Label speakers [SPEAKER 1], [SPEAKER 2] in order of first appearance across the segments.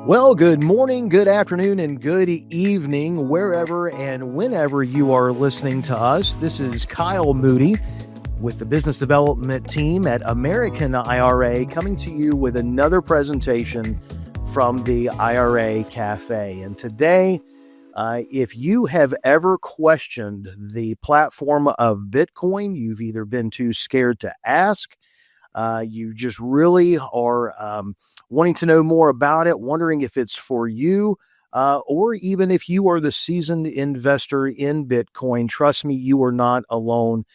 [SPEAKER 1] Well, good morning, good afternoon, and good evening, wherever and whenever you are listening to us. This is Kyle Moody with the business development team at American IRA coming to you with another presentation from the IRA Cafe. And today, if you have ever questioned the platform of Bitcoin, you've either been too scared to ask, you just really are wanting to know more about it, wondering if it's for you, or even if you are the seasoned investor in Bitcoin. Trust me, you are not alone.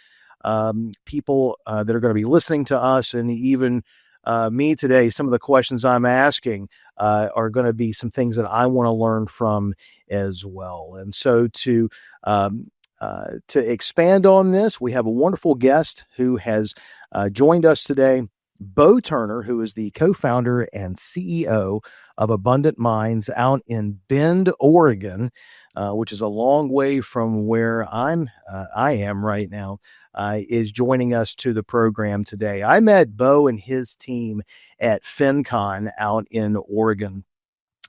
[SPEAKER 1] People that are going to be listening to us and even me today, some of the questions I'm asking are going to be some things that I want to learn from as well. And so to expand on this, we have a wonderful guest who has joined us today, Beau Turner, who is the co-founder and CEO of Abundant Minds out in Bend, Oregon, which is a long way from where I am right now, is joining us to the program today. I met Beau and his team at FinCon out in Oregon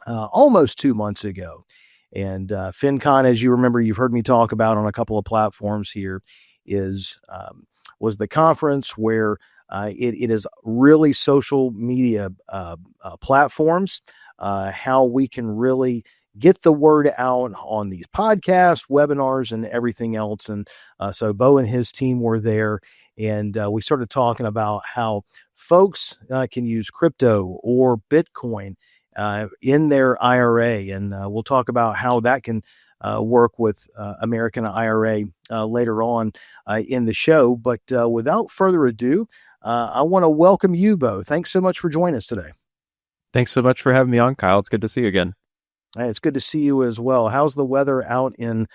[SPEAKER 1] almost 2 months ago. And FinCon, as you remember, you've heard me talk about on a couple of platforms here, was the conference where it is really social media platforms, how we can really get the word out on these podcasts, webinars, and everything else. And so Beau and his team were there, and we started talking about how folks can use crypto or Bitcoin in their IRA. And we'll talk about how that can work with American IRA later on in the show. But without further ado, I want to welcome you, Beau. Thanks so much for joining us today.
[SPEAKER 2] Thanks so much for having me on, Kyle. It's good to see you again.
[SPEAKER 1] Hey, it's good to see you as well. How's the weather out in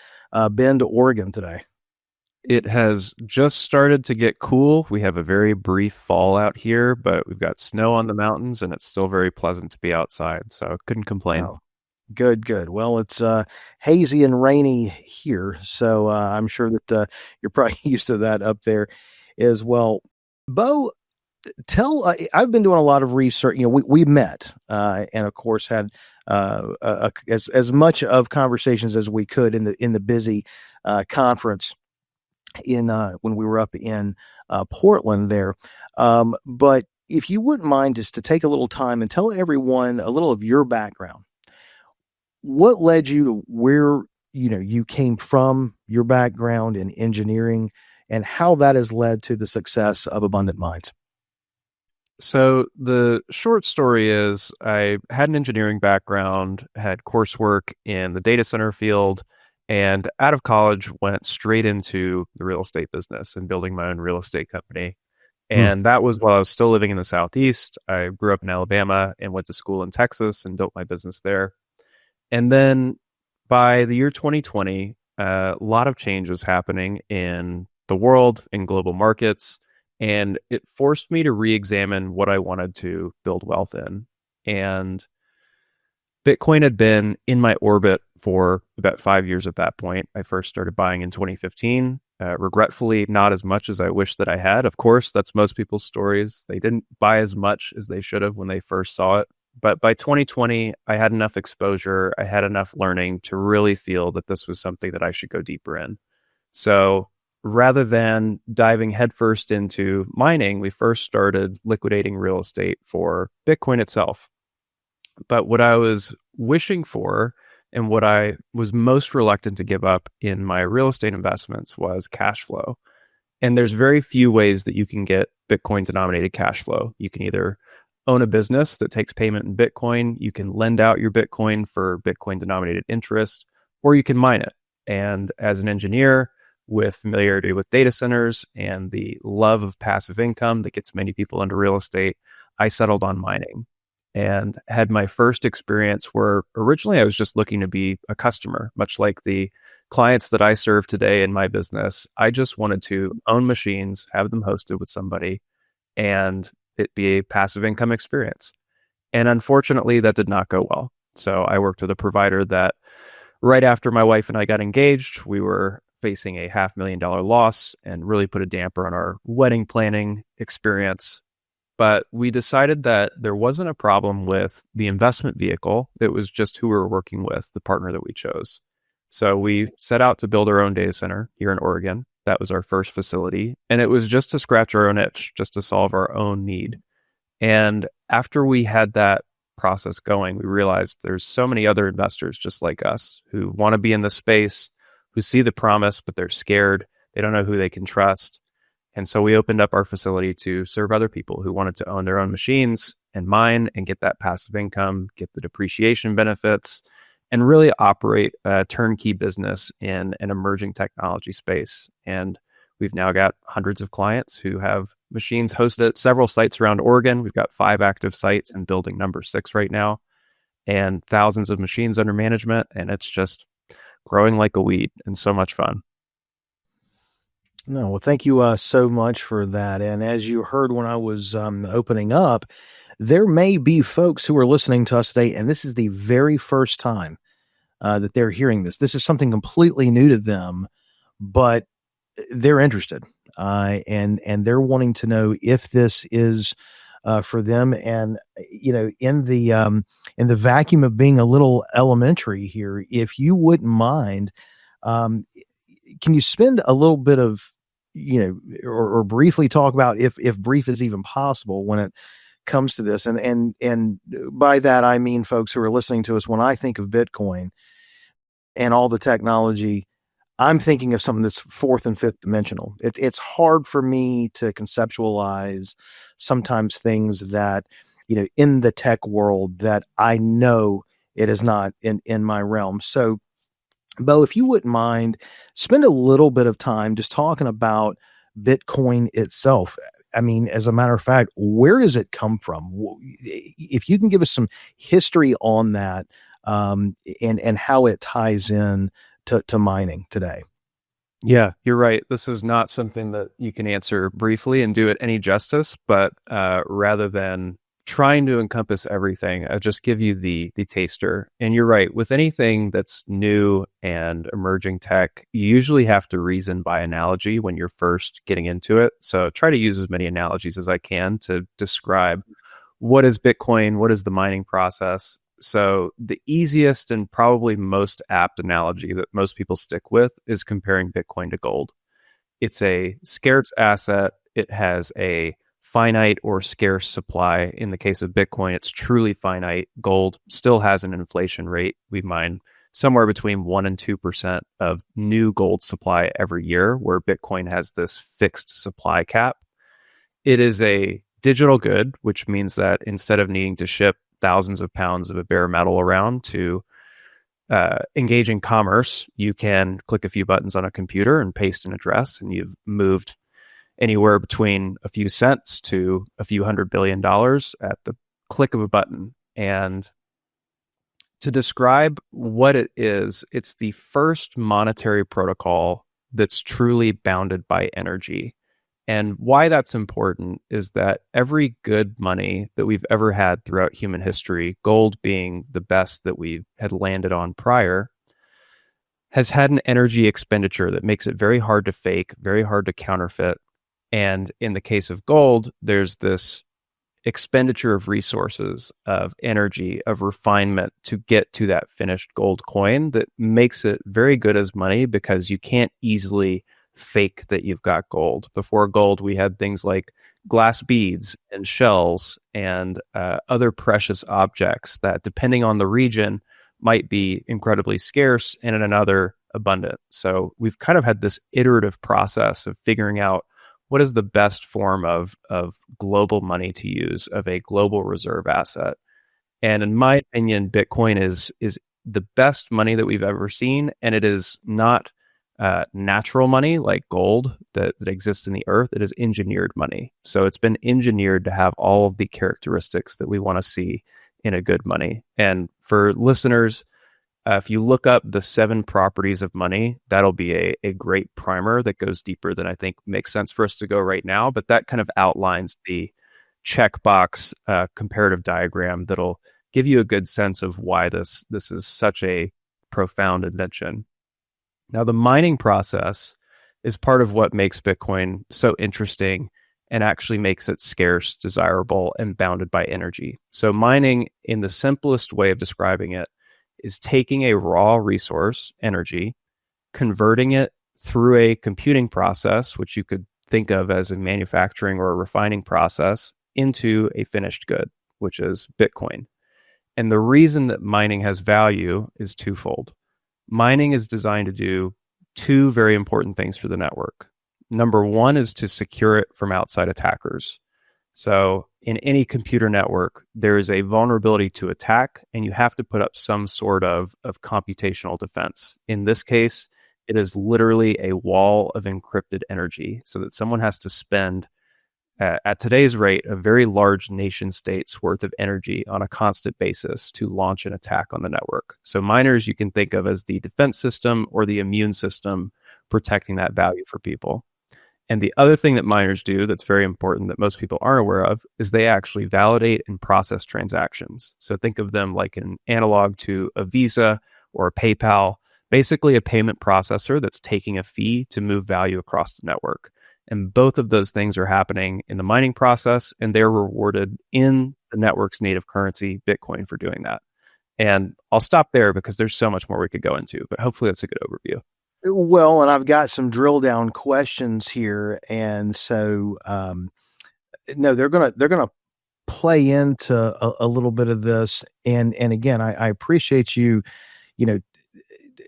[SPEAKER 1] Bend, Oregon today?
[SPEAKER 2] It has just started to get cool. We have a very brief fall out here, but we've got snow on the mountains, and it's still very pleasant to be outside, so couldn't complain.
[SPEAKER 1] Oh, good. Well, it's hazy and rainy here, so I'm sure that you're probably used to that up there as well. Beau, I've been doing a lot of research. You know, we met and of course had as much of conversations as we could in the busy conference when we were up in Portland there. But if you wouldn't mind just to take a little time and tell everyone a little of your background. What led you to where you came from, your background in engineering, and how that has led to the success of Abundant Minds?
[SPEAKER 2] So the short story is I had an engineering background, had coursework in the data center field, and out of college went straight into the real estate business and building my own real estate company. And that was while I was still living in the Southeast. I grew up in Alabama and went to school in Texas and built my business there. And then by the year 2020, a lot of change was happening in the world, in global markets, and it forced me to re-examine what I wanted to build wealth in. And Bitcoin had been in my orbit for about 5 years at that point. I first started buying in 2015. Regretfully, not as much as I wish that I had. Of course, that's most people's stories. They didn't buy as much as they should have when they first saw it. But by 2020, I had enough exposure, I had enough learning to really feel that this was something that I should go deeper in. So rather than diving headfirst into mining, we first started liquidating real estate for Bitcoin itself. But what I was wishing for and what I was most reluctant to give up in my real estate investments was cash flow. And there's very few ways that you can get Bitcoin denominated cash flow. You can either own a business that takes payment in Bitcoin, you can lend out your Bitcoin for Bitcoin denominated interest, or you can mine it. And as an engineer with familiarity with data centers and the love of passive income that gets many people into real estate, I settled on mining and had my first experience where originally I was just looking to be a customer, much like the clients that I serve today in my business. I just wanted to own machines, have them hosted with somebody, and it be a passive income experience. And unfortunately, that did not go well. So I worked with a provider that right after my wife and I got engaged, we were facing a $500,000 loss and really put a damper on our wedding planning experience. but we decided that there wasn't a problem with the investment vehicle. It was just who we were working with, the partner that we chose. So we set out to build our own data center here in Oregon. That was our first facility. And it was just to scratch our own itch, just to solve our own need. And after we had that process going, we realized there's so many other investors just like us who want to be in the space, who see the promise, but they're scared. They don't know who they can trust. And so we opened up our facility to serve other people who wanted to own their own machines and mine and get that passive income, get the depreciation benefits, and really operate a turnkey business in an emerging technology space. And we've now got hundreds of clients who have machines hosted at several sites around Oregon. We've got 5 active sites and building number 6 right now, and thousands of machines under management. And it's just growing like a weed and so much fun.
[SPEAKER 1] No, well, thank you so much for that. And as you heard when I was opening up, there may be folks who are listening to us today, and this is the very first time that they're hearing this. This is something completely new to them, but they're interested, and they're wanting to know if this is for them. And in the vacuum of being a little elementary here, if you wouldn't mind, can you spend a little bit of or briefly talk about, if brief is even possible, when it comes to this, and by that I mean, folks who are listening to us, when I think of Bitcoin and all the technology, I'm thinking of something that's 4th and 5th dimensional. It's hard for me to conceptualize sometimes things that, in the tech world, that I know it is not in my realm. So, Beau, if you wouldn't mind, spend a little bit of time just talking about Bitcoin itself. I mean, as a matter of fact, where does it come from? If you can give us some history on that, and how it ties in to mining today.
[SPEAKER 2] Yeah, you're right. This is not something that you can answer briefly and do it any justice, but rather than trying to encompass everything, I'll just give you the taster. And you're right, with anything that's new and emerging tech, you usually have to reason by analogy when you're first getting into it. So try to use as many analogies as I can to describe what is Bitcoin, what is the mining process. So the easiest and probably most apt analogy that most people stick with is comparing Bitcoin to gold. It's a scarce asset. It has a finite or scarce supply. In the case of Bitcoin, it's truly finite. Gold still has an inflation rate. We mine somewhere between 1% and 2% of new gold supply every year, where Bitcoin has this fixed supply cap. It is a digital good, which means that instead of needing to ship thousands of pounds of a bare metal around to engage in commerce, you can click a few buttons on a computer and paste an address, and you've moved anywhere between a few cents to a few $100 billion at the click of a button. And to describe what it is, it's the first monetary protocol that's truly bounded by energy. And why that's important is that every good money that we've ever had throughout human history, gold being the best that we had landed on prior, has had an energy expenditure that makes it very hard to fake, very hard to counterfeit. And in the case of gold, there's this expenditure of resources, of energy, of refinement to get to that finished gold coin that makes it very good as money, because you can't easily fake that you've got gold. Before gold, we had things like glass beads and shells and other precious objects that, depending on the region, might be incredibly scarce and in another abundant. So we've kind of had this iterative process of figuring out what is the best form of global money to use, of a global reserve asset. And in my opinion, Bitcoin is the best money that we've ever seen. And it is not natural money like gold that exists in the earth. It is engineered money. So it's been engineered to have all of the characteristics that we want to see in a good money. And for listeners, if you look up the 7 properties of money, that'll be a great primer that goes deeper than I think makes sense for us to go right now. But that kind of outlines the checkbox comparative diagram that'll give you a good sense of why this is such a profound invention. Now, the mining process is part of what makes Bitcoin so interesting and actually makes it scarce, desirable, and bounded by energy. So mining, in the simplest way of describing it, is taking a raw resource, energy, converting it through a computing process, which you could think of as a manufacturing or a refining process, into a finished good, which is Bitcoin. And the reason that mining has value is twofold. Mining is designed to do two very important things for the network. Number one is to secure it from outside attackers. So in any computer network, there is a vulnerability to attack, and you have to put up some sort of computational defense. In this case, it is literally a wall of encrypted energy, so that someone has to spend, at today's rate, a very large nation state's worth of energy on a constant basis to launch an attack on the network. So miners you can think of as the defense system or the immune system protecting that value for people. And the other thing that miners do that's very important that most people aren't aware of is they actually validate and process transactions. So think of them like an analog to a Visa or a PayPal, basically a payment processor that's taking a fee to move value across the network. And both of those things are happening in the mining process, and they're rewarded in the network's native currency, Bitcoin, for doing that. And I'll stop there because there's so much more we could go into, but hopefully that's a good overview.
[SPEAKER 1] Well, and I've got some drill down questions here, and so no, they're gonna play into a little bit of this, and again, I appreciate you,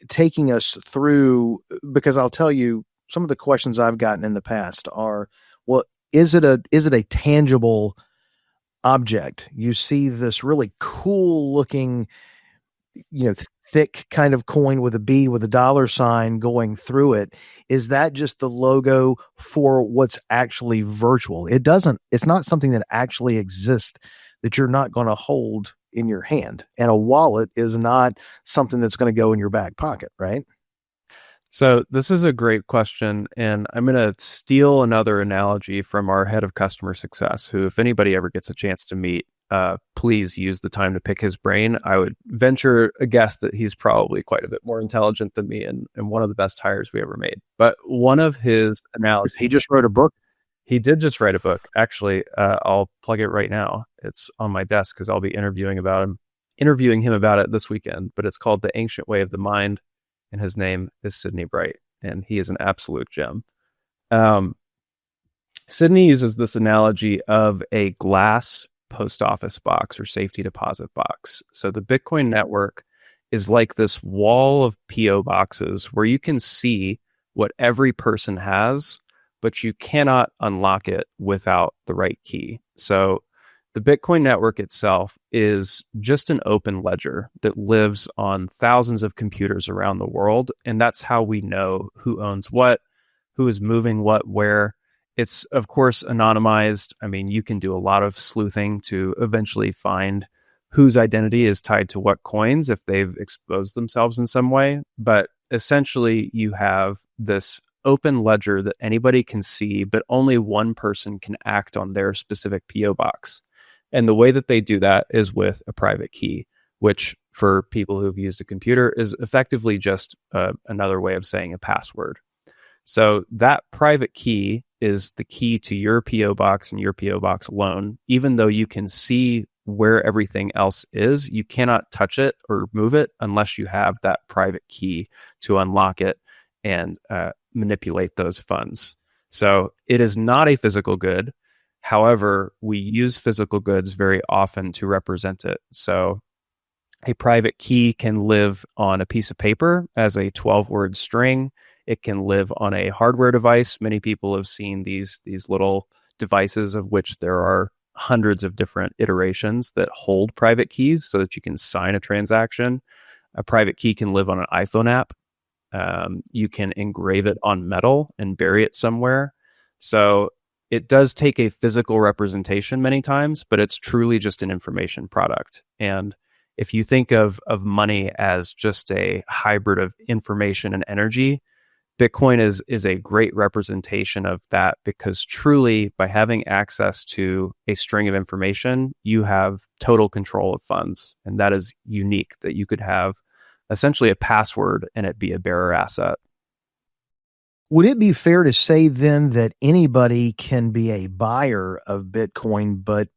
[SPEAKER 1] taking us through, because I'll tell you some of the questions I've gotten in the past are, well, is it a tangible object? You see this really cool looking, thick kind of coin with a B with a dollar sign going through it. Is that just the logo for what's actually virtual? It's not something that actually exists that you're not going to hold in your hand. And a wallet is not something that's going to go in your back pocket, right?
[SPEAKER 2] So this is a great question, and I'm going to steal another analogy from our head of customer success, who, if anybody ever gets a chance to meet, please use the time to pick his brain. I would venture a guess that he's probably quite a bit more intelligent than me and one of the best hires we ever made. But one of his analogies...
[SPEAKER 1] He just wrote a book.
[SPEAKER 2] He did just write a book. Actually, I'll plug it right now. It's on my desk because I'll be interviewing him about it this weekend. But it's called The Ancient Way of the Mind, and his name is Sidney Bright, and he is an absolute gem. Sidney uses this analogy of a glass post office box or safety deposit box. So the Bitcoin network is like this wall of PO boxes where you can see what every person has, but you cannot unlock it without the right key. So the Bitcoin network itself is just an open ledger that lives on thousands of computers around the world. And that's how we know who owns what, who is moving what, where. It's, of course, anonymized. I mean, you can do a lot of sleuthing to eventually find whose identity is tied to what coins if they've exposed themselves in some way. But essentially, you have this open ledger that anybody can see, but only one person can act on their specific PO box. And the way that they do that is with a private key, which for people who've used a computer is effectively just another way of saying a password. So that private key is the key to your PO box and your PO box alone. Even though you can see where everything else is, you cannot touch it or move it unless you have that private key to unlock it and manipulate those funds. So it is not a physical good. However, we use physical goods very often to represent it. So a private key can live on a piece of paper as a 12-word string. It can live on a hardware device. Many people have seen these little devices, of which there are hundreds of different iterations that hold private keys so that you can sign a transaction. A private key can live on an iPhone app. You can engrave it on metal and bury it somewhere. So it does take a physical representation many times, but it's truly just an information product. And if you think of money as just a hybrid of information and energy, Bitcoin is a great representation of that, because truly, by having access to a string of information, you have total control of funds. And that is unique, that you could have essentially a password and it be a bearer asset.
[SPEAKER 1] Would it be fair to say then that anybody can be a buyer of Bitcoin, but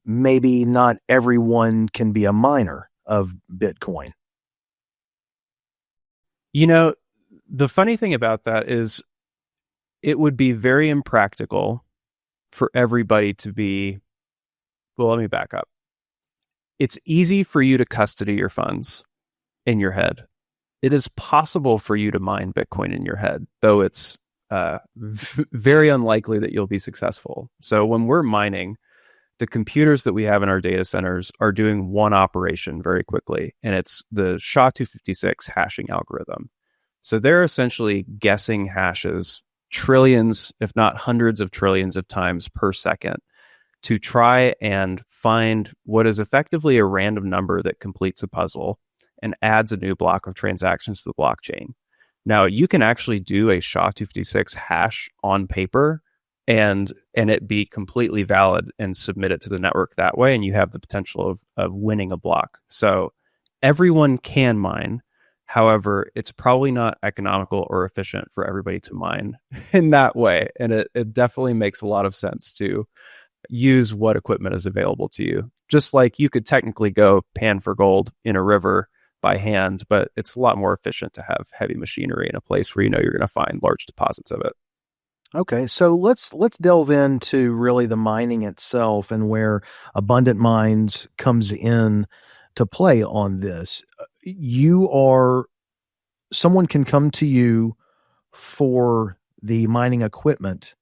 [SPEAKER 1] maybe not everyone can be a miner of Bitcoin?
[SPEAKER 2] You know, the funny thing about that is it would be very impractical for everybody to be, well, let me back up. It's easy for you to custody your funds in your head. It is possible for you to mine Bitcoin in your head, though it's very unlikely that you'll be successful. So when we're mining, the computers that we have in our data centers are doing one operation very quickly, and it's the SHA-256 hashing algorithm. So they're essentially guessing hashes trillions, if not hundreds of trillions of times per second to try and find what is effectively a random number that completes a puzzle and adds a new block of transactions to the blockchain. Now, you can actually do a SHA-256 hash on paper and it be completely valid and submit it to the network that way, and you have the potential of winning a block. So everyone can mine. However, it's probably not economical or efficient for everybody to mine in that way. And it definitely makes a lot of sense to use what equipment is available to you. Just like you could technically go pan for gold in a river by hand, but it's a lot more efficient to have heavy machinery in a place where you know you're going to find large deposits of it.
[SPEAKER 1] Okay, so let's delve into really the mining itself and where Abundant Minds comes in to play on this. Someone can come to you for the mining equipment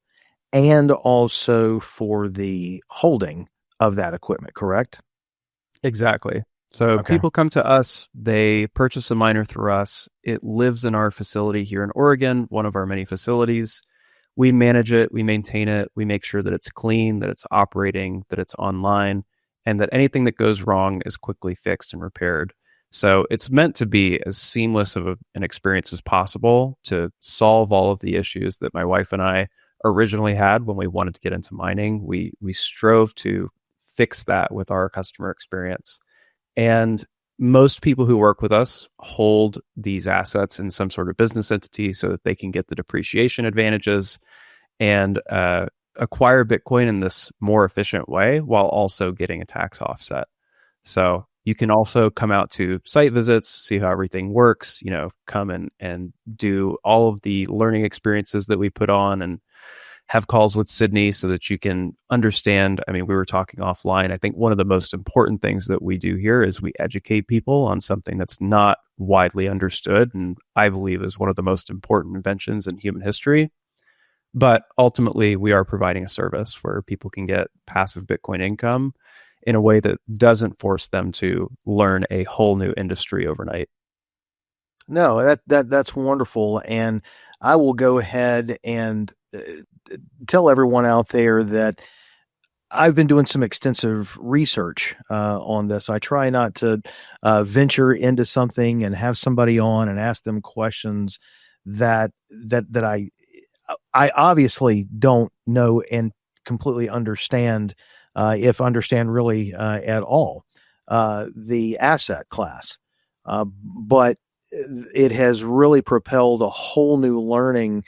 [SPEAKER 1] and also for the holding of that equipment, correct?
[SPEAKER 2] Exactly. So
[SPEAKER 1] Okay.
[SPEAKER 2] people come to us, they purchase a miner through us. It lives in our facility here in Oregon, one of our many facilities. We manage it, we maintain it, we make sure that it's clean, that it's operating, that it's online, and that anything that goes wrong is quickly fixed and repaired. So it's meant to be as seamless of an experience as possible to solve all of the issues that my wife and I originally had when we wanted to get into mining. We strove to fix that with our customer experience. And most people who work with us hold these assets in some sort of business entity so that they can get the depreciation advantages and acquire Bitcoin in this more efficient way while also getting a tax offset. So you can also come out to site visits, see how everything works, come and do all of the learning experiences that we put on and have calls with Sydney so that you can understand. I mean, we were talking offline. I think one of the most important things that we do here is we educate people on something that's not widely understood, and I believe is one of the most important inventions in human history. But ultimately, we are providing a service where people can get passive Bitcoin income in a way that doesn't force them to learn a whole new industry overnight.
[SPEAKER 1] No, that's wonderful, and I will go ahead and tell everyone out there that I've been doing some extensive research on this. I try not to venture into something and have somebody on and ask them questions that I obviously don't know and completely understand, if understand really at all, the asset class. But it has really propelled a whole new learning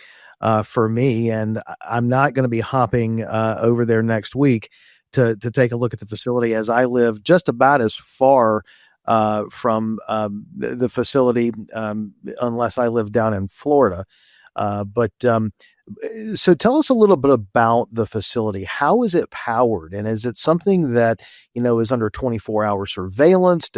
[SPEAKER 1] for me, and I'm not going to be hopping over there next week to take a look at the facility, as I live just about as far from the facility, unless I live down in Florida. But so tell us a little bit about the facility. How is it powered? And is it something that, is under 24-hour surveillance?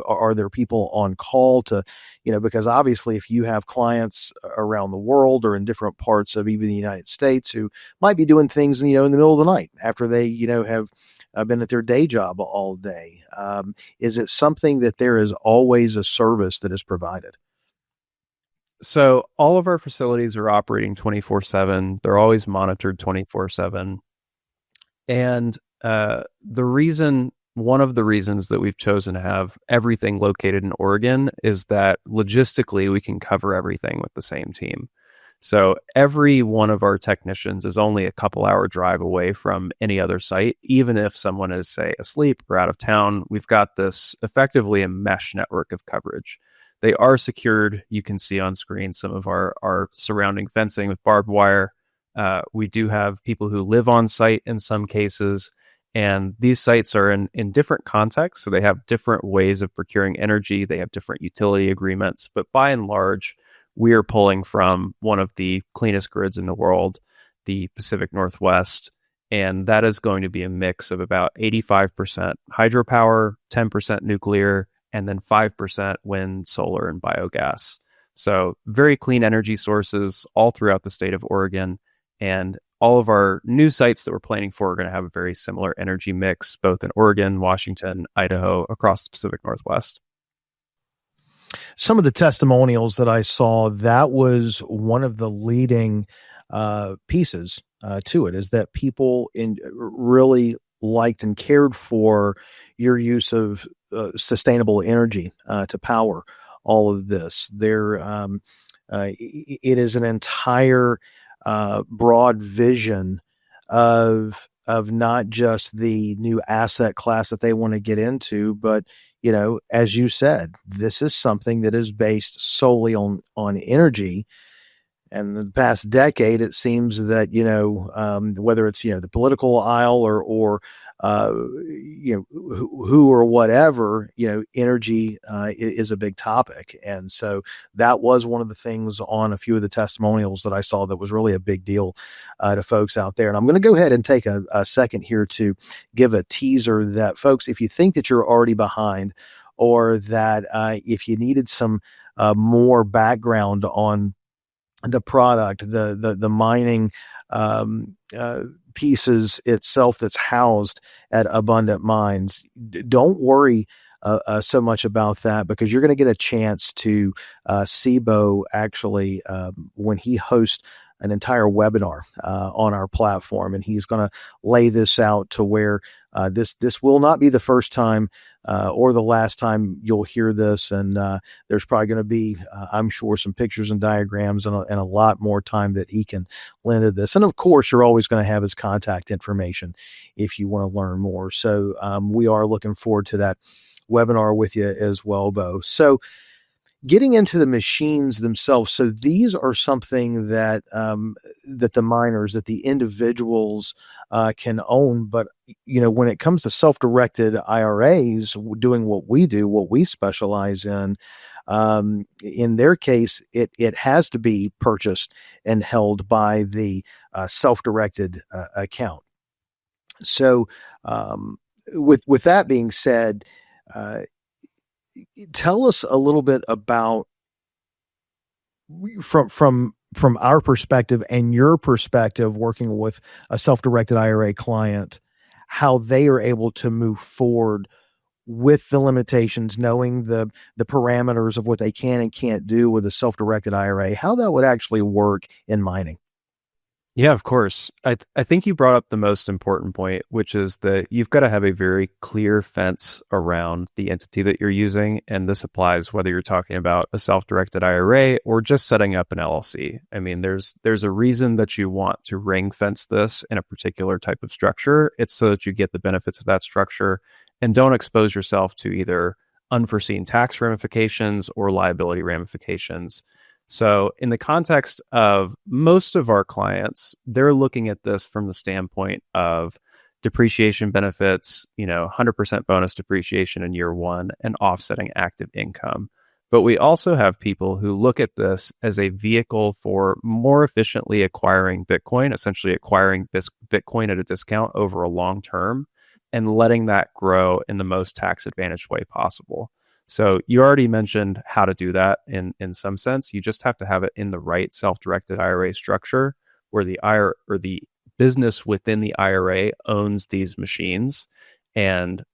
[SPEAKER 1] Are there people on call to, because obviously if you have clients around the world or in different parts of even the United States who might be doing things, in the middle of the night after they, have been at their day job all day. Is it something that there is always a service that is provided?
[SPEAKER 2] So all of our facilities are operating 24/7. They're always monitored 24/7. And one of the reasons that we've chosen to have everything located in Oregon is that logistically we can cover everything with the same team. So every one of our technicians is only a couple hour drive away from any other site. Even if someone is, say, asleep or out of town, we've got this effectively a mesh network of coverage. They are secured. You can see on screen some of our surrounding fencing with barbed wire. We do have people who live on site in some cases, and these sites are in different contexts. So they have different ways of procuring energy. They have different utility agreements, but by and large, we are pulling from one of the cleanest grids in the world, the Pacific Northwest. And that is going to be a mix of about 85% hydropower, 10% nuclear, and then 5% wind, solar, and biogas. So very clean energy sources all throughout the state of Oregon. And all of our new sites that we're planning for are going to have a very similar energy mix, both in Oregon, Washington, Idaho, across the Pacific Northwest.
[SPEAKER 1] Some of the testimonials that I saw, that was one of the leading pieces to it, is that people really liked and cared for your use of sustainable energy to power all of this. It is an entire broad vision of not just the new asset class that they want to get into, but as you said, this is something that is based solely on energy. And in the past decade, it seems that whether it's the political aisle or who or whatever, energy is a big topic. And so that was one of the things on a few of the testimonials that I saw that was really a big deal to folks out there. And I'm going to go ahead and take a second here to give a teaser that, folks, if you think that you're already behind, or that if you needed some more background on the product, the mining pieces itself that's housed at Abundant Mines, don't worry so much about that, because you're going to get a chance to see Beau actually when he hosts an entire webinar on our platform, and he's going to lay this out to where this will not be the first time or the last time you'll hear this. And there's probably going to be, I'm sure, some pictures and diagrams and a lot more time that he can lend to this. And of course, you're always going to have his contact information if you want to learn more. So we are looking forward to that webinar with you as well, Beau. So getting into the machines themselves. So these are something that that the miners, that the individuals can own. But when it comes to self-directed IRAs, doing what we do, what we specialize in their case, it has to be purchased and held by the self-directed account. So with that being said, tell us a little bit about, from our perspective and your perspective, working with a self-directed IRA client, how they are able to move forward with the limitations, knowing the parameters of what they can and can't do with a self-directed IRA, how that would actually work in mining.
[SPEAKER 2] Yeah, of course. I think you brought up the most important point, which is that you've got to have a very clear fence around the entity that you're using. And this applies whether you're talking about a self-directed IRA or just setting up an LLC. I mean, there's a reason that you want to ring fence this in a particular type of structure. It's so that you get the benefits of that structure and don't expose yourself to either unforeseen tax ramifications or liability ramifications. So in the context of most of our clients, they're looking at this from the standpoint of depreciation benefits, 100% bonus depreciation in year one and offsetting active income. But we also have people who look at this as a vehicle for more efficiently acquiring Bitcoin, essentially acquiring Bitcoin at a discount over a long term and letting that grow in the most tax advantaged way possible. So you already mentioned how to do that in some sense. You just have to have it in the right self-directed IRA structure where the IRA or the business within the IRA owns these machines and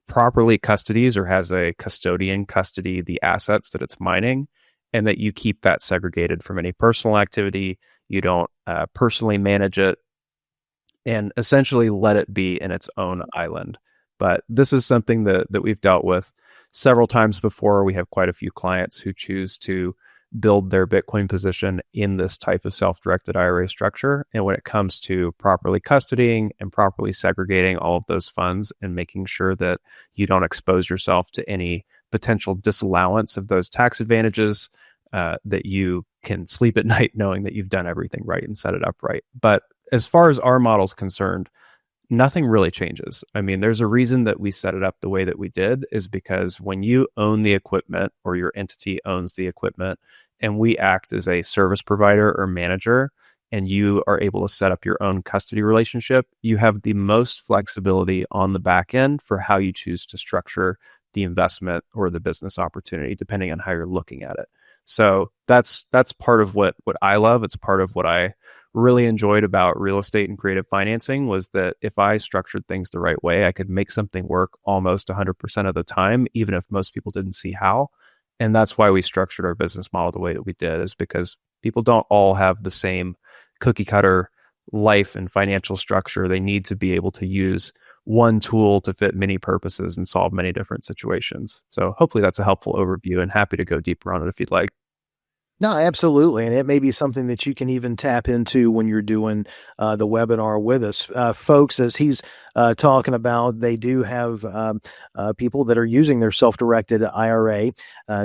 [SPEAKER 2] properly custodies or has a custodian custody the assets that it's mining, and that you keep that segregated from any personal activity. You don't personally manage it, and essentially let it be in its own island. But this is something that we've dealt with several times before. We have quite a few clients who choose to build their Bitcoin position in this type of self-directed IRA structure. And when it comes to properly custodying and properly segregating all of those funds and making sure that you don't expose yourself to any potential disallowance of those tax advantages, that you can sleep at night knowing that you've done everything right and set it up right. But as far as our model's concerned, nothing really changes. I mean, there's a reason that we set it up the way that we did, is because when you own the equipment or your entity owns the equipment and we act as a service provider or manager, and you are able to set up your own custody relationship, you have the most flexibility on the back end for how you choose to structure the investment or the business opportunity, depending on how you're looking at it. So that's part of what I love. It's part of what I really enjoyed about real estate and creative financing, was that if I structured things the right way, I could make something work almost 100% of the time, even if most people didn't see how. And that's why we structured our business model the way that we did, is because people don't all have the same cookie cutter life and financial structure. They need to be able to use one tool to fit many purposes and solve many different situations. So hopefully that's a helpful overview, and happy to go deeper on it if you'd like.
[SPEAKER 1] No, absolutely. And it may be something that you can even tap into when you're doing the webinar with us. Folks, as he's talking about, they do have people that are using their self-directed IRA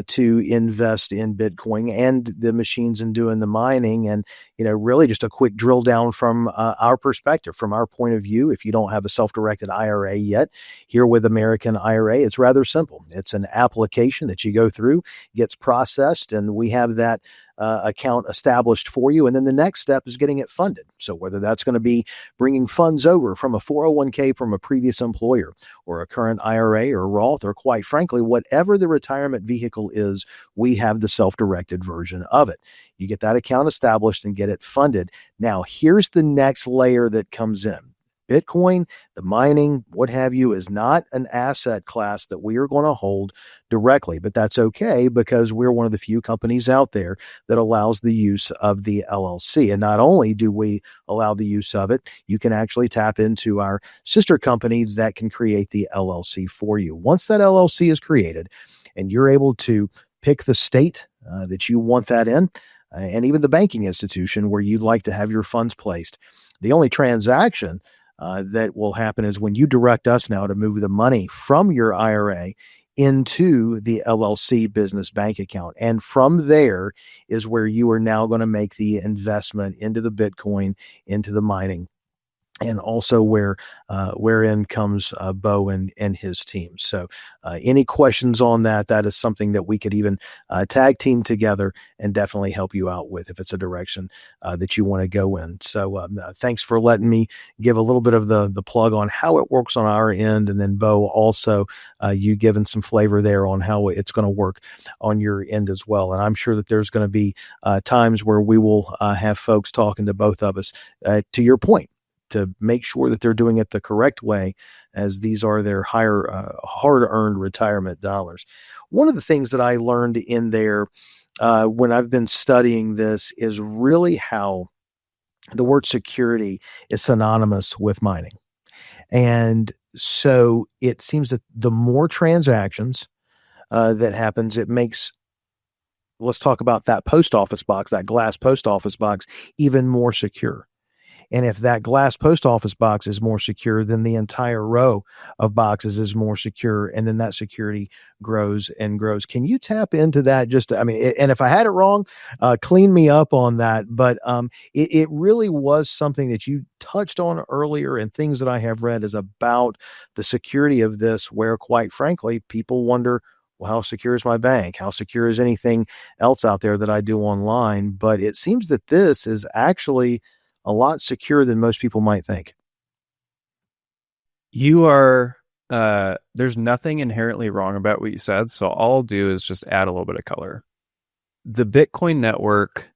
[SPEAKER 1] to invest in Bitcoin and the machines and doing the mining. And, really just a quick drill down from our perspective, from our point of view. If you don't have a self-directed IRA yet, here with American IRA, it's rather simple. It's an application that you go through, gets processed, and we have that account established for you. And then the next step is getting it funded. So whether that's going to be bringing funds over from a 401k from a previous employer, or a current IRA or Roth, or quite frankly, whatever the retirement vehicle is, we have the self-directed version of it. You get that account established and get it funded. Now, here's the next layer that comes in. Bitcoin, the mining, what have you, is not an asset class that we are going to hold directly, but that's okay, because we're one of the few companies out there that allows the use of the LLC. And not only do we allow the use of it, you can actually tap into our sister companies that can create the LLC for you. Once that LLC is created and you're able to pick the state that you want that in, and even the banking institution where you'd like to have your funds placed, the only transaction that will happen is when you direct us now to move the money from your IRA into the LLC business bank account. And from there is where you are now going to make the investment into the Bitcoin, into the mining, and also wherein comes Beau and his team. So any questions on that? That is something that we could even tag team together and definitely help you out with if it's a direction that you want to go in. So thanks for letting me give a little bit of the plug on how it works on our end. And then Beau, also you giving some flavor there on how it's going to work on your end as well. And I'm sure that there's going to be times where we will have folks talking to both of us, to your point, to make sure that they're doing it the correct way, as these are their hard-earned retirement dollars. One of the things that I learned in there when I've been studying this is really how the word security is synonymous with mining. And so it seems that the more transactions that happens, it makes, let's talk about that post office box, that glass post office box, even more secure. And if that glass post office box is more secure, then the entire row of boxes is more secure. And then that security grows and grows. Can you tap into that? And if I had it wrong, clean me up on that. But it really was something that you touched on earlier, and things that I have read is about the security of this, where quite frankly, people wonder, well, how secure is my bank? How secure is anything else out there that I do online? But it seems that this is actually a lot secure than most people might think.
[SPEAKER 2] You are, there's nothing inherently wrong about what you said. So all I'll do is just add a little bit of color. The Bitcoin network,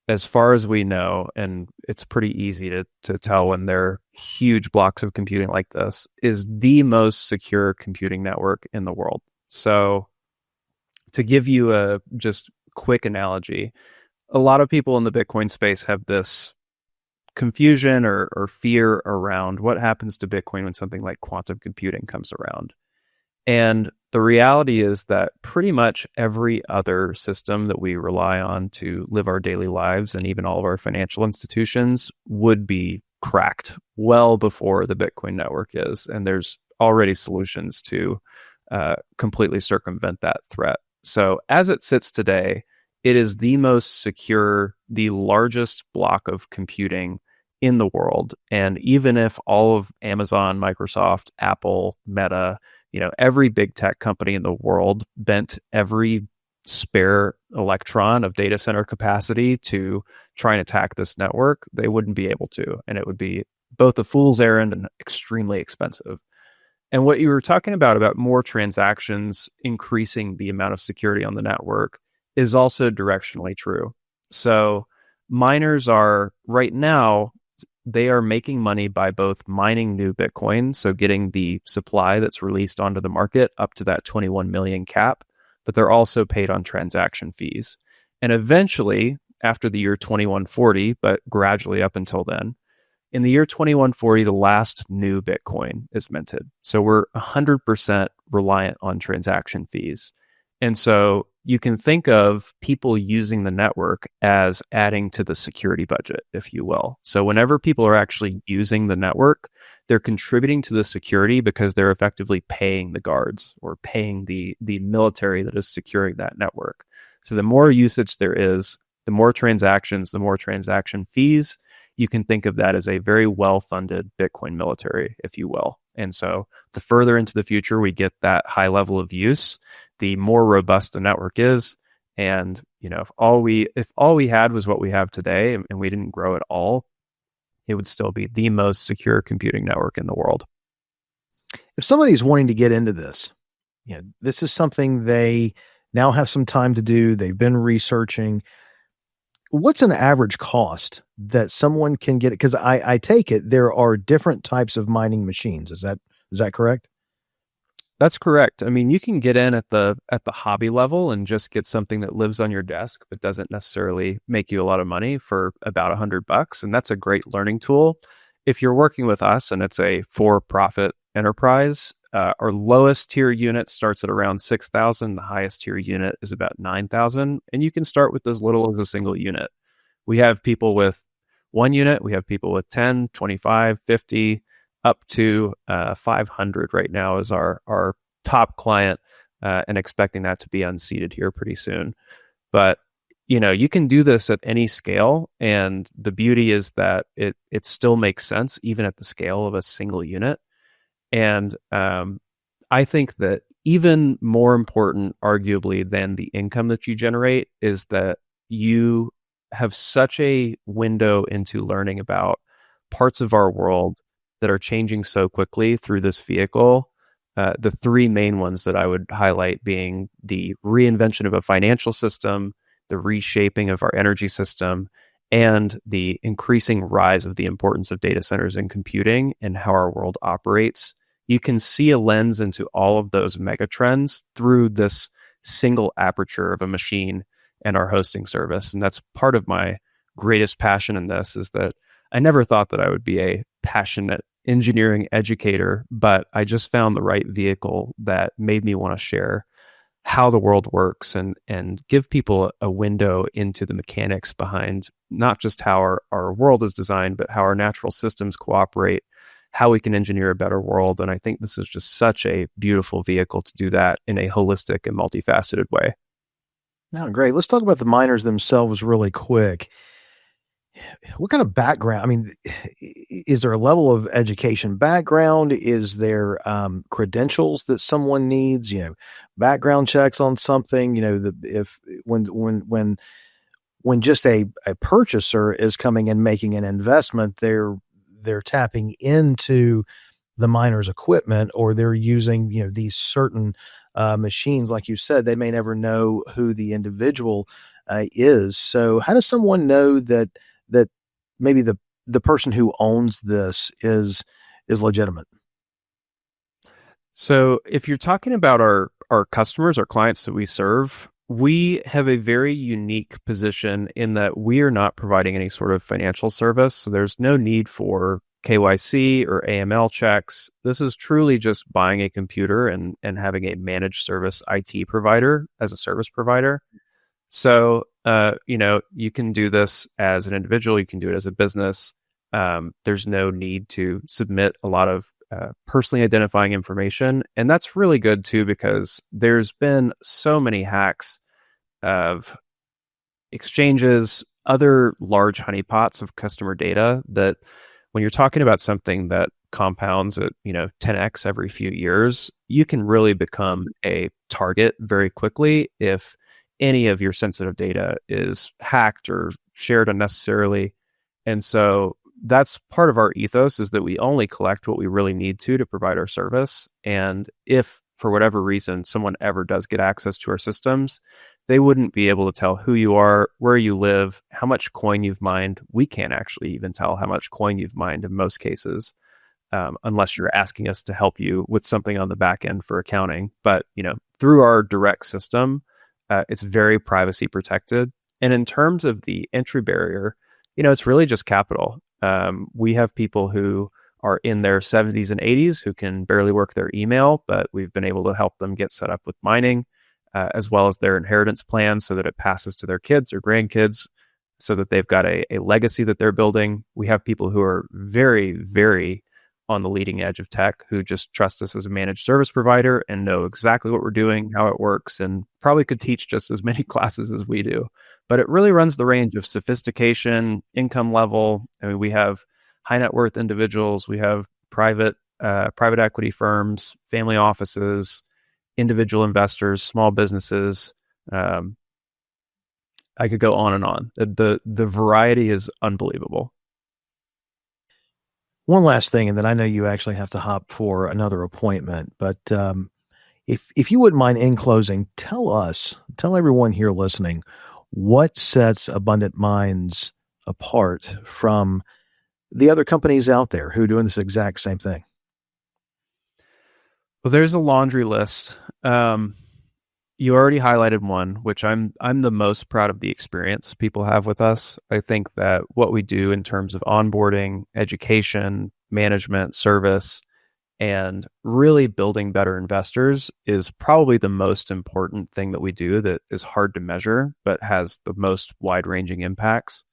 [SPEAKER 2] as far as we know, and it's pretty easy to tell when they're huge blocks of computing like this, is the most secure computing network in the world. So to give you a just quick analogy, a lot of people in the Bitcoin space have this confusion or fear around what happens to Bitcoin when something like quantum computing comes around. And the reality is that pretty much every other system that we rely on to live our daily lives, and even all of our financial institutions, would be cracked well before the Bitcoin network is. And there's already solutions to completely circumvent that threat. So as it sits today, it is the most secure, the largest block of computing in the world. And even if all of Amazon, Microsoft, Apple, Meta, every big tech company in the world bent every spare electron of data center capacity to try and attack this network, they wouldn't be able to. And it would be both a fool's errand and extremely expensive. And what you were talking about more transactions increasing the amount of security on the network is also directionally true. So miners are right now, they are making money by both mining new Bitcoin, so getting the supply that's released onto the market up to that 21 million cap, but they're also paid on transaction fees. And eventually, after the year 2140, but gradually up until then, in the year 2140, the last new Bitcoin is minted. So we're 100% reliant on transaction fees. And so you can think of people using the network as adding to the security budget, if you will. So whenever people are actually using the network, they're contributing to the security because they're effectively paying the guards or paying the military that is securing that network. So the more usage there is, the more transactions, the more transaction fees. You can think of that as a very well-funded Bitcoin military, if you will. And so the further into the future we get that high level of use, the more robust the network is. And, if all we had was what we have today and we didn't grow at all, it would still be the most secure computing network in the world.
[SPEAKER 1] If somebody's wanting to get into this, this is something they now have some time to do. They've been researching. What's an average cost that someone can get? Because I take it there are different types of mining machines. Is that correct?
[SPEAKER 2] That's correct. I mean, you can get in at the hobby level and just get something that lives on your desk, but doesn't necessarily make you a lot of money for about $100. And that's a great learning tool. If you're working with us and it's a for-profit enterprise, our lowest tier unit starts at around 6,000. The highest tier unit is about 9,000. And you can start with as little as a single unit. We have people with one unit. We have people with 10, 25, 50, up to 500 right now is our top client, and expecting that to be unseated here pretty soon. But you can do this at any scale, and the beauty is that it still makes sense even at the scale of a single unit. And I think that even more important, arguably, than the income that you generate is that you have such a window into learning about parts of our world that are changing so quickly through this vehicle. The three main ones that I would highlight being the reinvention of a financial system, the reshaping of our energy system, and the increasing rise of the importance of data centers and computing and how our world operates. You can see a lens into all of those megatrends through this single aperture of a machine and our hosting service. And that's part of my greatest passion in this, is that I never thought that I would be a passionate engineering educator, but I just found the right vehicle that made me want to share how the world works and give people a window into the mechanics behind not just how our world is designed, but how our natural systems cooperate, how we can engineer a better world. And I think this is just such a beautiful vehicle to do that in a holistic and multifaceted way.
[SPEAKER 1] Now, great. Let's talk about the miners themselves really quick. What kind of background? I mean, is there a level of education background? Is there credentials that someone needs? Background checks on something. When just a purchaser is coming and making an investment, they're tapping into the miner's equipment, or they're using these certain machines. Like you said, they may never know who the individual is. So, how does someone know that maybe the person who owns this is legitimate?
[SPEAKER 2] So if you're talking about our customers, our clients that we serve, we have a very unique position in that we are not providing any sort of financial service. So there's no need for KYC or AML checks. This is truly just buying a computer and having a managed service IT provider as a service provider. So, you can do this as an individual, you can do it as a business. There's no need to submit a lot of personally identifying information. And that's really good too, because there's been so many hacks of exchanges, other large honeypots of customer data, that when you're talking about something that compounds at 10x every few years, you can really become a target very quickly if any of your sensitive data is hacked or shared unnecessarily. And so that's part of our ethos, is that we only collect what we really need to provide our service. And if for whatever reason someone ever does get access to our systems, they wouldn't be able to tell who you are, where you live, how much coin you've mined. We can't actually even tell how much coin you've mined in most cases, unless you're asking us to help you with something on the back end for accounting. But through our direct system, it's very privacy protected. And in terms of the entry barrier, it's really just capital. We have people who are in their 70s and 80s who can barely work their email, but we've been able to help them get set up with mining, as well as their inheritance plan, so that it passes to their kids or grandkids, so that they've got a legacy that they're building. We have people who are very, very on the leading edge of tech, who just trust us as a managed service provider and know exactly what we're doing, how it works, and probably could teach just as many classes as we do. But it really runs the range of sophistication, income level. I mean, we have high net worth individuals, we have private equity firms, family offices, individual investors, small businesses. I could go on and on. The variety is unbelievable.
[SPEAKER 1] One last thing, and then I know you actually have to hop for another appointment, but if you wouldn't mind, in closing, tell everyone here listening, what sets Abundant Minds apart from the other companies out there who are doing this exact same thing?
[SPEAKER 2] Well, there's a laundry list. You already highlighted one, which I'm the most proud of the experience people have with us. I think that what we do in terms of onboarding, education, management, service, and really building better investors is probably the most important thing that we do, that is hard to measure, but has the most wide-ranging impacts.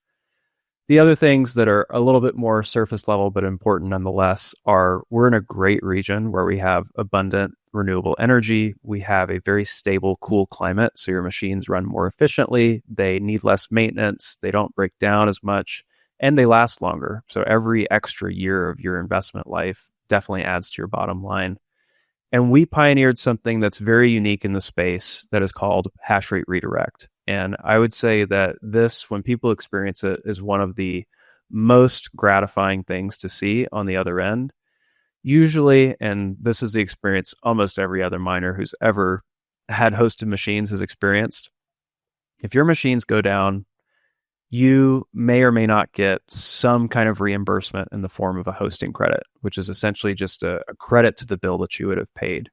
[SPEAKER 2] The other things that are a little bit more surface level, but important nonetheless, are we're in a great region where we have abundant renewable energy. We have a very stable, cool climate, so your machines run more efficiently. They need less maintenance. They don't break down as much, and they last longer. So every extra year of your investment life definitely adds to your bottom line. And we pioneered something that's very unique in the space that is called hash rate redirect. And I would say that this, when people experience it, is one of the most gratifying things to see on the other end. Usually, and this is the experience almost every other miner who's ever had hosted machines has experienced, if your machines go down, you may or may not get some kind of reimbursement in the form of a hosting credit, which is essentially just a credit to the bill that you would have paid.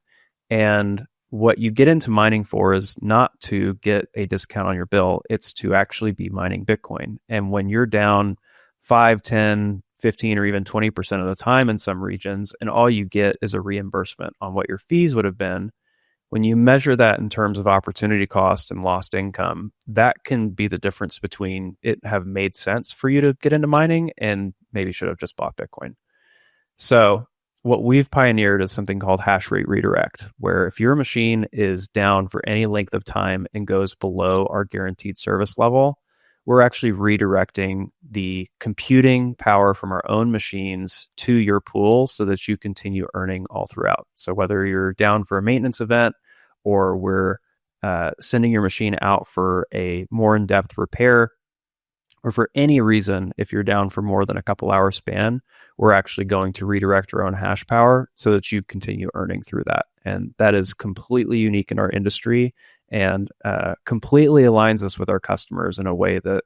[SPEAKER 2] And what you get into mining for is not to get a discount on your bill, it's to actually be mining Bitcoin. And when you're down 5, 10, 15, or even 20% of the time in some regions, and all you get is a reimbursement on what your fees would have been, when you measure that in terms of opportunity cost and lost income, that can be the difference between it have made sense for you to get into mining and maybe should have just bought Bitcoin. So what we've pioneered is something called hash rate redirect, where if your machine is down for any length of time and goes below our guaranteed service level, we're actually redirecting the computing power from our own machines to your pool so that you continue earning all throughout. So whether you're down for a maintenance event or we're sending your machine out for a more in-depth repair, or for any reason, if you're down for more than a couple hour span, we're actually going to redirect our own hash power so that you continue earning through that. And that is completely unique in our industry and completely aligns us with our customers in a way that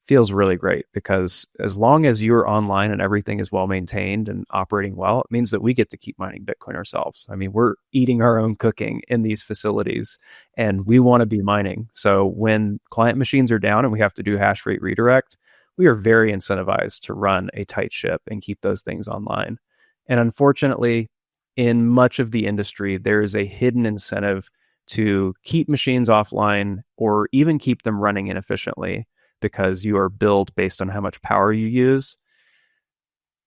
[SPEAKER 2] feels really great, because as long as you're online and everything is well maintained and operating well, it means that we get to keep mining Bitcoin ourselves. I mean, we're eating our own cooking in these facilities and we want to be mining. So when client machines are down and we have to do hash rate redirect, we are very incentivized to run a tight ship and keep those things online. And unfortunately, in much of the industry, there is a hidden incentive to keep machines offline or even keep them running inefficiently, because you are billed based on how much power you use.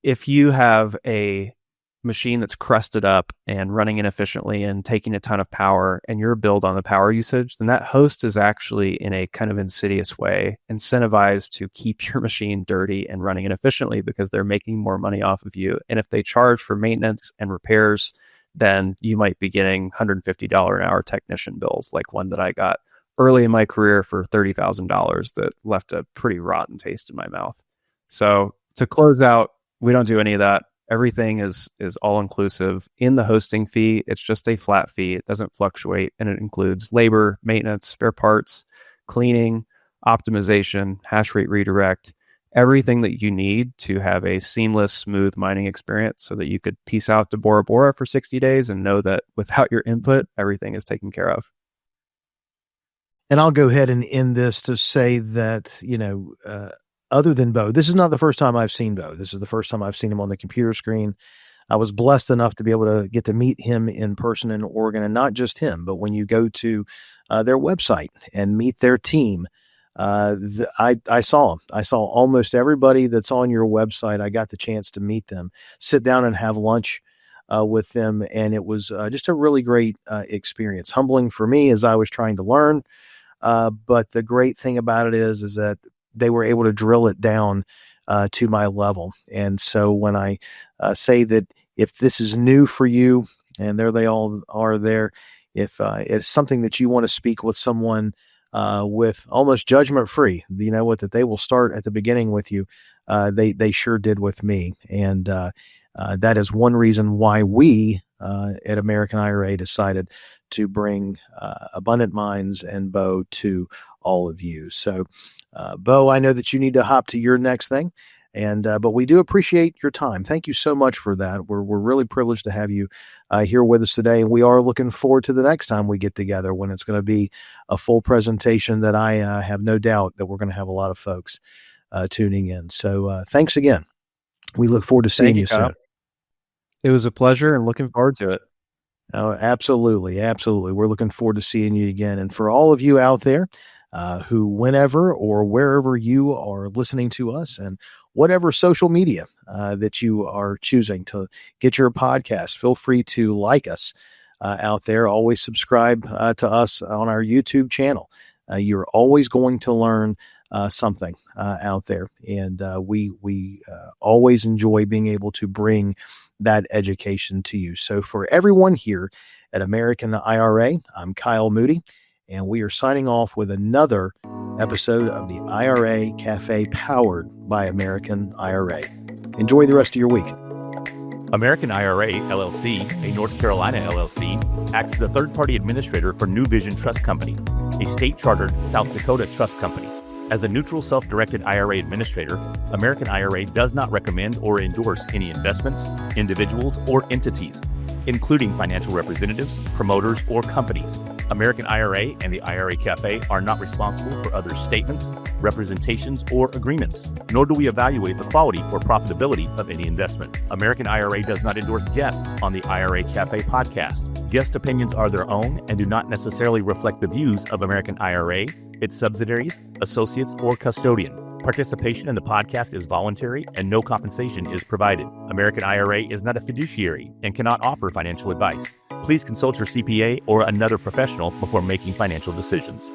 [SPEAKER 2] If you have a machine that's crusted up and running inefficiently and taking a ton of power, and you're billed on the power usage, then that host is actually, in a kind of insidious way, incentivized to keep your machine dirty and running inefficiently because they're making more money off of you. And if they charge for maintenance and repairs, then you might be getting $150 an hour technician bills, like one that I got early in my career for $30,000 that left a pretty rotten taste in my mouth. So to close out, we don't do any of that. Everything is all inclusive in the hosting fee. It's just a flat fee. It doesn't fluctuate, and it includes labor, maintenance, spare parts, cleaning, optimization, hash rate redirect, everything that you need to have a seamless, smooth mining experience so that you could peace out to Bora Bora for 60 days and know that without your input, everything is taken care of.
[SPEAKER 1] And I'll go ahead and end this to say that, other than Beau, this is not the first time I've seen Beau. This is the first time I've seen him on the computer screen. I was blessed enough to be able to get to meet him in person in Oregon, and not just him, but when you go to their website and meet their team, I saw him. I saw almost everybody that's on your website. I got the chance to meet them, sit down and have lunch with them, and it was just a really great experience. Humbling for me as I was trying to learn, but the great thing about it is that they were able to drill it down to my level. And so when I say that if this is new for you, and there they all are there, if it's something that you want to speak with someone with almost judgment free, that they will start at the beginning with you. They sure did with me. And that is one reason why we at American IRA decided to bring Abundant Minds and Beau to all of you. So, Beau, I know that you need to hop to your next thing, but we do appreciate your time. Thank you so much for that. We're really privileged to have you here with us today, and we are looking forward to the next time we get together, when it's going to be a full presentation that I have no doubt that we're going to have a lot of folks tuning in. So thanks again. We look forward to seeing you soon.
[SPEAKER 2] It was a pleasure, and looking forward to it.
[SPEAKER 1] Oh, absolutely. Absolutely. We're looking forward to seeing you again. And for all of you out there who, whenever or wherever you are listening to us, and whatever social media that you are choosing to get your podcast, feel free to like us out there. Always subscribe to us on our YouTube channel. You're always going to learn something out there. And we always enjoy being able to bring that education to you. So for everyone here at American IRA, I'm Kyle Moody, and we are signing off with another episode of the IRA Cafe, powered by American IRA. Enjoy the rest of your week.
[SPEAKER 3] American IRA LLC, a North Carolina LLC, acts as a third-party administrator for New Vision Trust Company, a state-chartered South Dakota trust company. As a neutral, self-directed IRA administrator, American IRA does not recommend or endorse any investments, individuals, or entities, including financial representatives, promoters, or companies. American IRA and the IRA Cafe are not responsible for other statements, representations, or agreements, nor do we evaluate the quality or profitability of any investment. American IRA does not endorse guests on the IRA Cafe podcast. Guest opinions are their own and do not necessarily reflect the views of American IRA, its subsidiaries, associates, or custodian. Participation in the podcast is voluntary and no compensation is provided. American IRA is not a fiduciary and cannot offer financial advice. Please consult your CPA or another professional before making financial decisions.